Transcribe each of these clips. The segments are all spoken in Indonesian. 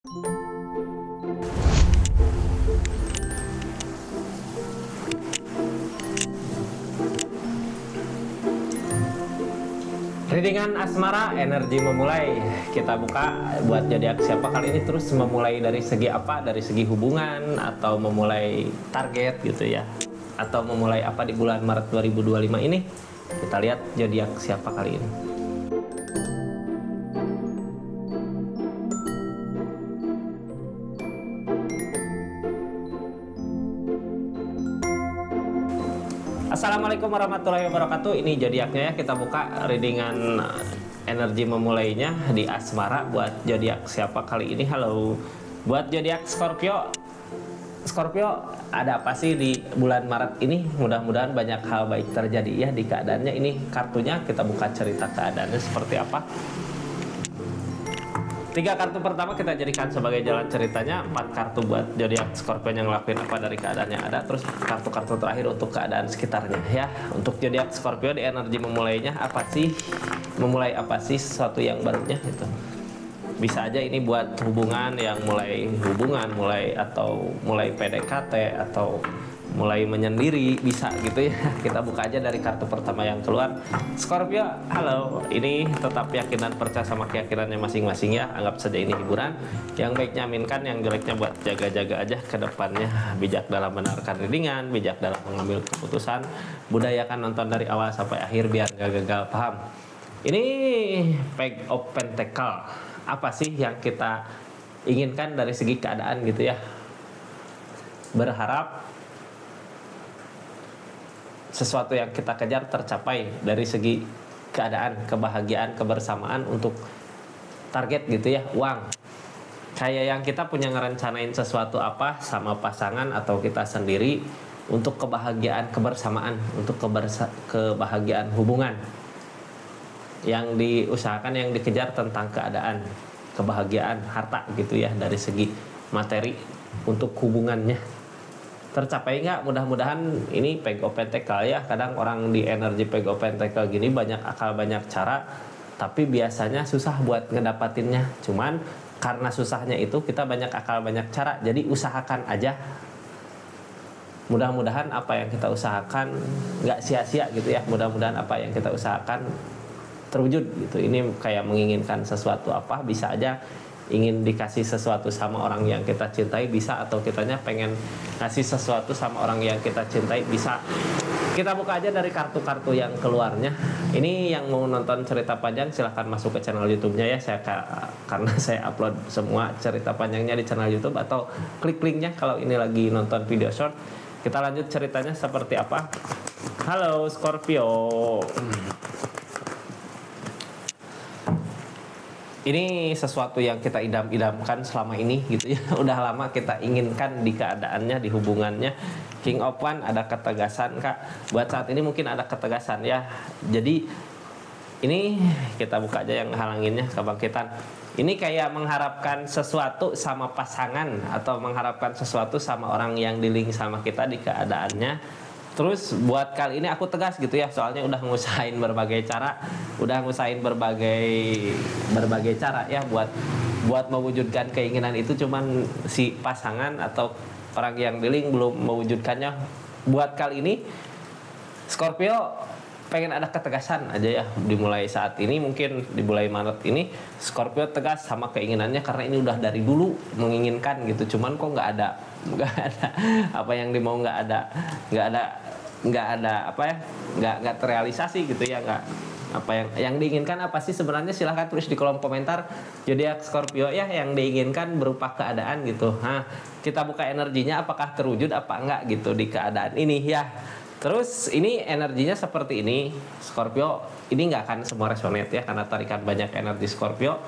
Readingan asmara, energi memulai. Kita buka buat zodiak siapa kali ini, terus memulai dari segi apa? Dari segi hubungan atau memulai target gitu ya. Atau memulai apa di bulan Maret 2025 ini? Kita lihat zodiak siapa kali ini. Assalamualaikum warahmatullahi wabarakatuh. Ini zodiaknya ya, kita buka readingan energi memulainya di asmara buat zodiak siapa kali ini. Halo. Buat zodiak Scorpio. Scorpio, ada apa sih di bulan Maret ini? Mudah-mudahan banyak hal baik terjadi ya di keadaannya. Ini kartunya, kita buka cerita keadaannya seperti apa. 3 kartu pertama kita jadikan sebagai jalan ceritanya, 4 kartu buat zodiak Scorpio yang ngelakuin apa dari keadaannya ada, terus kartu-kartu terakhir untuk keadaan sekitarnya ya. Untuk zodiak Scorpio di energi memulainya apa sih? Memulai apa sih sesuatu yang barunya gitu. Bisa aja ini buat hubungan yang mulai atau mulai PDKT atau mulai menyendiri, bisa gitu ya. Kita buka aja dari kartu pertama yang keluar. Scorpio, halo. Ini tetap yakin dan percaya sama keyakinannya masing-masing ya. Anggap saja ini hiburan. Yang baiknya aminkan, yang jeleknya buat jaga-jaga aja ke depannya. Bijak dalam mendengarkan readingan, bijak dalam mengambil keputusan. Budayakan nonton dari awal sampai akhir biar gak gagal paham. Ini Page of Pentacle. Apa sih yang kita inginkan dari segi keadaan gitu ya? Berharap sesuatu yang kita kejar tercapai dari segi keadaan, kebahagiaan, kebersamaan untuk target gitu ya, uang. Kayak yang kita punya ngerencanain sesuatu apa sama pasangan atau kita sendiri untuk kebahagiaan kebersamaan, untuk kebahagiaan hubungan. Yang diusahakan, yang dikejar tentang keadaan, kebahagiaan, harta gitu ya, dari segi materi untuk hubungannya. Tercapai nggak? Mudah-mudahan ini Page of Pentacle ya. Kadang orang di energi Page of Pentacle gini banyak akal banyak cara, tapi biasanya susah buat ngedapatinnya. Cuman karena susahnya itu kita banyak akal banyak cara, jadi usahakan aja. Mudah-mudahan apa yang kita usahakan nggak sia-sia gitu ya. Mudah-mudahan apa yang kita usahakan terwujud gitu. Ini kayak menginginkan sesuatu apa, bisa aja ingin dikasih sesuatu sama orang yang kita cintai, bisa, atau kitanya pengen ngasih sesuatu sama orang yang kita cintai, bisa. Kita buka aja dari kartu-kartu yang keluarnya. Ini yang mau nonton cerita panjang silahkan masuk ke channel YouTube-nya ya. Karena saya upload semua cerita panjangnya di channel YouTube, atau klik linknya kalau ini lagi nonton video short. Kita lanjut ceritanya seperti apa. Halo Scorpio. Ini sesuatu yang kita idam-idamkan selama ini gitu ya. Udah lama kita inginkan di keadaannya, di hubungannya. King of Wands, ada ketegasan Kak. Buat saat ini mungkin ada ketegasan ya. Jadi ini kita buka aja yang halanginnya, kebangkitan. Ini kayak mengharapkan sesuatu sama pasangan, atau mengharapkan sesuatu sama orang yang di-link sama kita di keadaannya. Terus buat kali ini aku tegas gitu ya, soalnya udah ngusahain berbagai cara, berbagai cara ya buat mewujudkan keinginan itu, cuman si pasangan atau orang yang dealing belum mewujudkannya. Buat kali ini Scorpio pengen ada ketegasan aja ya, dimulai saat ini, mungkin dimulai Maret ini Scorpio tegas sama keinginannya, karena ini udah dari dulu menginginkan gitu, cuman kok nggak ada apa yang dimau, nggak ada apa ya, nggak terrealisasi gitu ya, nggak apa yang diinginkan apa sih sebenarnya. Silahkan tulis di kolom komentar zodiak Scorpio ya, yang diinginkan berupa keadaan gitu. Nah, kita buka energinya apakah terwujud apa enggak gitu di keadaan ini ya. Terus ini energinya seperti ini Scorpio, ini nggak akan semua resonate ya, karena tarikan banyak energi Scorpio.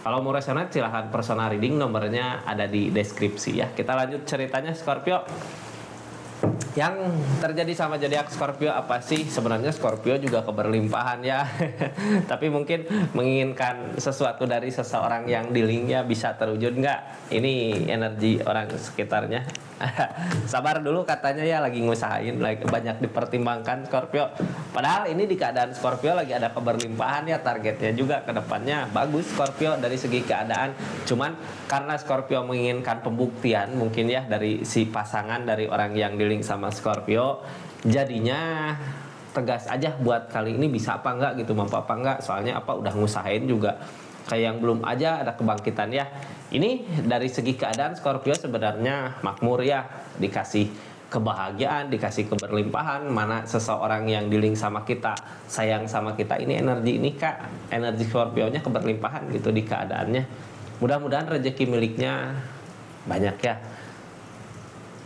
Kalau mau resonate silahkan personal reading, nomornya ada di deskripsi ya. Kita lanjut ceritanya Scorpio. Yang terjadi sama zodiak Scorpio apa sih? Sebenarnya Scorpio juga keberlimpahan ya. Tapi mungkin menginginkan sesuatu dari seseorang yang di linknya bisa terwujud nggak? Ini energi orang sekitarnya. Sabar dulu katanya ya, lagi ngusahain, lagi banyak dipertimbangkan Scorpio. Padahal ini di keadaan Scorpio lagi ada keberlimpahan ya, targetnya juga ke depannya bagus Scorpio dari segi keadaan. Cuman karena Scorpio menginginkan pembuktian mungkin ya dari si pasangan, dari orang yang di link sama Scorpio, jadinya tegas aja buat kali ini bisa apa enggak gitu, mampu apa enggak. Soalnya apa, udah ngusahain juga kayak yang belum aja ada kebangkitan ya. Ini dari segi keadaan Scorpio sebenarnya makmur ya, dikasih kebahagiaan, dikasih keberlimpahan. Mana seseorang yang di link sama kita, sayang sama kita, ini energi ini kak, energi Scorpio-nya keberlimpahan gitu di keadaannya. Mudah-mudahan rezeki miliknya banyak ya.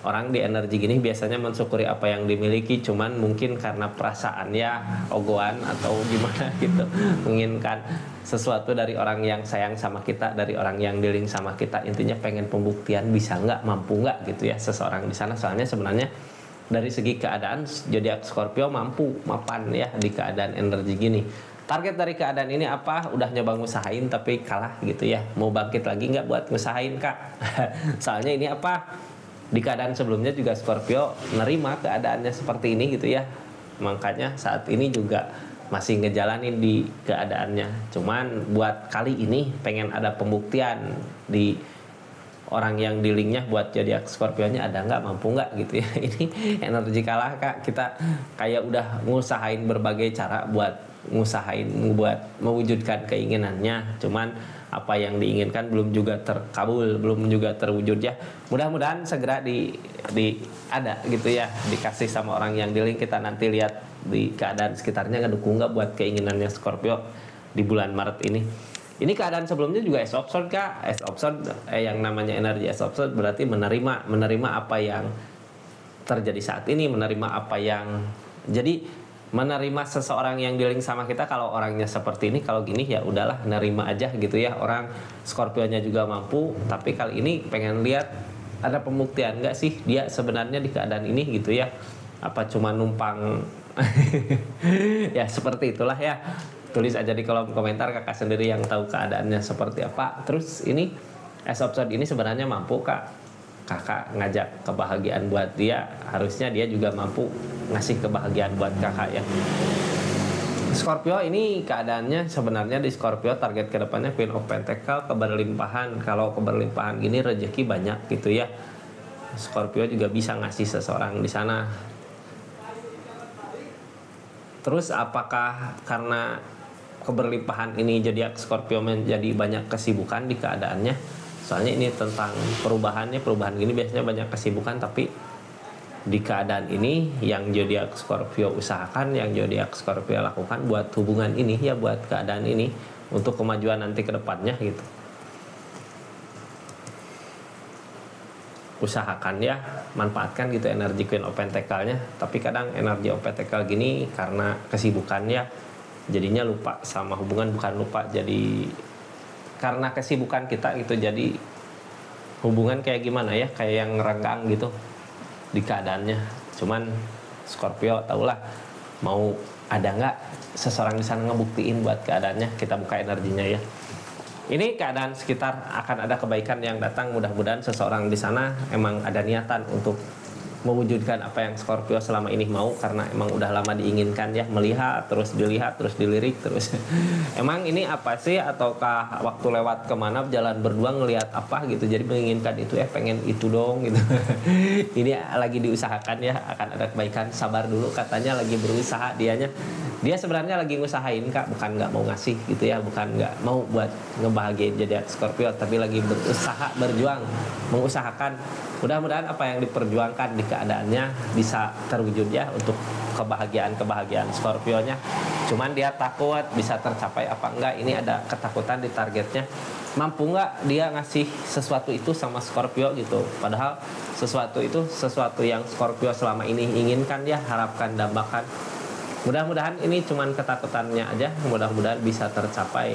Orang di energi gini biasanya mensyukuri apa yang dimiliki, cuman mungkin karena perasaannya ogohan atau gimana gitu, menginginkan sesuatu dari orang yang sayang sama kita, dari orang yang dealing sama kita. Intinya pengen pembuktian bisa nggak, mampu nggak gitu ya seseorang di sana. Soalnya sebenarnya dari segi keadaan zodiak Scorpio mampu, mapan ya di keadaan energi gini. Target dari keadaan ini apa? Udah nyoba ngusahain tapi kalah gitu ya. Mau bangkit lagi nggak buat ngusahain kak? Soalnya ini apa? Di keadaan sebelumnya juga Scorpio nerima keadaannya seperti ini gitu ya. Makanya saat ini juga masih ngejalanin di keadaannya. Cuman buat kali ini pengen ada pembuktian di orang yang di linknya, buat zodiak Scorpio-nya ada nggak, mampu nggak gitu ya. Ini energi kalah kak. Kita kayak udah ngusahain berbagai cara buat ngusahain buat mewujudkan keinginannya. Cuman apa yang diinginkan belum juga terkabul, belum juga terwujud ya. Mudah-mudahan segera di ada gitu ya, dikasih sama orang yang di link. Kita nanti lihat di keadaan sekitarnya ngedukung nggak buat keinginannya Scorpio di bulan Maret ini. Ini keadaan sebelumnya juga Ace of Swords kak. Ace of Swords yang namanya energi Ace of Swords berarti menerima apa yang terjadi saat ini, menerima apa yang jadi, menerima seseorang yang dealing sama kita. Kalau orangnya seperti ini, kalau gini ya udahlah, nerima aja gitu ya. Orang Scorpio-nya juga mampu, tapi kali ini pengen lihat ada pembuktian nggak sih dia sebenarnya di keadaan ini gitu ya. Apa cuma numpang ya seperti itulah ya. Tulis aja di kolom komentar kakak sendiri yang tahu keadaannya seperti apa. Terus ini Ace of Swords ini sebenarnya mampu kak. Kakak ngajak kebahagiaan buat dia, harusnya dia juga mampu ngasih kebahagiaan buat kakak ya. Scorpio ini keadaannya sebenarnya di Scorpio target kedepannya Queen of Pentacle, keberlimpahan. Kalau keberlimpahan gini rezeki banyak gitu ya. Scorpio juga bisa ngasih seseorang di sana. Terus apakah karena keberlimpahan ini zodiak Scorpio menjadi banyak kesibukan di keadaannya? Soalnya ini tentang perubahan gini biasanya banyak kesibukan, tapi di keadaan ini yang zodiak Scorpio usahakan, yang zodiak Scorpio lakukan buat hubungan ini ya, buat keadaan ini untuk kemajuan nanti ke depannya gitu. Usahakan ya, manfaatkan gitu energi Queen of Pentacle-nya. Tapi kadang energi of Pentacle gini karena kesibukannya jadinya lupa sama hubungan, bukan lupa, jadi karena kesibukan kita gitu, jadi hubungan kayak gimana ya, kayak yang ngerenggang gitu di keadaannya. Cuman Scorpio tahulah mau ada nggak seseorang di sana ngebuktiin buat keadaannya. Kita buka energinya ya. Ini keadaan sekitar akan ada kebaikan yang datang. Mudah-mudahan seseorang di sana emang ada niatan untuk mewujudkan apa yang Scorpio selama ini mau, karena emang udah lama diinginkan ya, melihat terus dilihat terus dilirik terus. Emang ini apa sih, ataukah waktu lewat kemana jalan berdua ngelihat apa gitu, jadi menginginkan itu pengen itu dong gitu. Ini lagi diusahakan ya, akan ada kebaikan. Sabar dulu katanya, lagi berusaha dianya. Dia sebenarnya lagi ngusahain kak, bukan nggak mau ngasih gitu ya, bukan nggak mau buat ngebahagiain jadi Scorpio, tapi lagi berusaha, berjuang, mengusahakan. Mudah-mudahan apa yang diperjuangkan di keadaannya bisa terwujud ya, untuk kebahagiaan Scorpio-nya. Cuman dia takut bisa tercapai apa enggak, ini ada ketakutan di targetnya. Mampu nggak dia ngasih sesuatu itu sama Scorpio gitu, padahal sesuatu itu sesuatu yang Scorpio selama ini inginkan ya, harapkan, dambakan. Mudah-mudahan ini cuman ketakutannya aja, mudah-mudahan bisa tercapai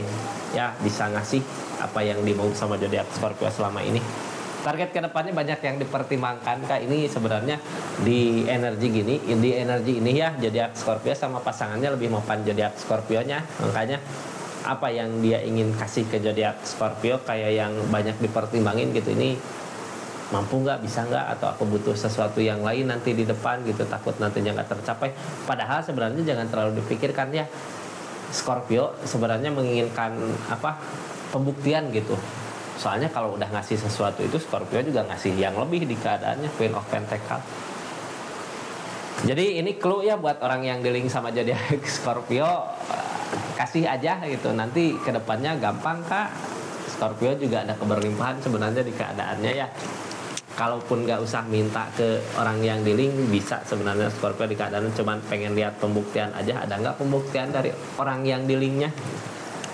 ya, bisa ngasih apa yang dimau sama zodiak Scorpio selama ini. target kedepannya banyak yang dipertimbangkan Kak. Ini sebenarnya di energi ini ya zodiak Scorpio sama pasangannya lebih mapan zodiak Scorpio-nya. Makanya apa yang dia ingin kasih ke zodiak Scorpio kayak yang banyak dipertimbangin gitu, ini mampu nggak, bisa nggak, atau aku butuh sesuatu yang lain nanti di depan gitu, takut nantinya nggak tercapai. Padahal sebenarnya jangan terlalu dipikirkan ya, Scorpio sebenarnya menginginkan pembuktian gitu. Soalnya kalau udah ngasih sesuatu itu Scorpio juga ngasih yang lebih di keadaannya, Queen of Pentacle. Jadi ini clue ya buat orang yang dealing sama zodiak Scorpio, kasih aja gitu, nanti kedepannya gampang Kak. Scorpio juga ada keberlimpahan sebenarnya di keadaannya ya. Kalaupun nggak usah minta ke orang yang dealing, bisa sebenarnya Scorpio di keadaan cuman pengen lihat pembuktian aja, ada nggak pembuktian dari orang yang dealingnya.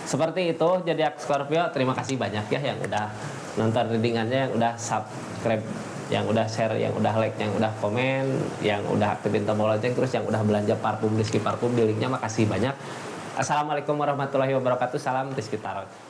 Seperti itu zodiak Scorpio. Terima kasih banyak ya yang udah nonton readingannya, yang udah subscribe, yang udah share, yang udah like, yang udah komen, yang udah aktifin tombol lonceng, terus yang udah belanja parfum Rizky Parfum di linknya. Makasih banyak. Assalamualaikum warahmatullahi wabarakatuh. Salam Rizky Tarot.